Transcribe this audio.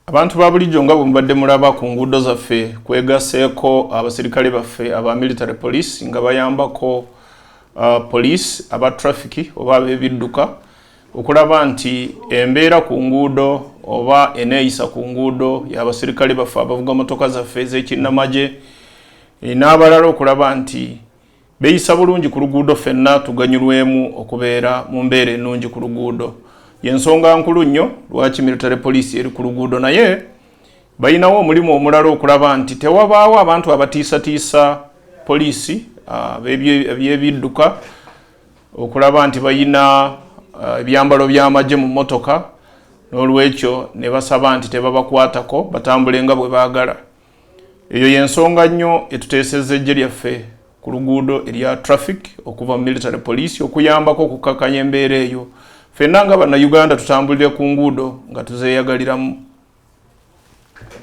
Abantu ba bulijjo nga bwe mulaba ku nguudo zaffe kwegaseeko abasirikale baffe aba military police nga bayambako police aba traffic oba ab'ebidduka okulaba nti embeera ku nguudo oba eneeyisa ku nguudo y'abasirikale baffe abavuga motoka zaffe ez'ekinnamagye n'abalala okulaba nti beeyisa bulungi ku luguudo ffenna tuganyulwemu okubeera mu mbeera ennungi ku luguudo. Yensonga nkulu nnyo lwaki military police eri ku luguudo naye bayinawo omulimu omulala okulaba nti tewabaawo abantu abatiisatiisa poliisi ebyebidduka okulaba nti bayina ebyambalo by'amagye mu mmotoka n'olwekyo ne basaba nti tebabakwatako batambule nga bwe baagala. Eyo yensonga nnyo etuteesezza eggye lyaffe ku luguudo erya traffic okuva mu military police okuyambako okukkakkanya embeera eyo ffenna nga bannayuganda tutambulire ku nguudo nga tuzeeyagaliramu.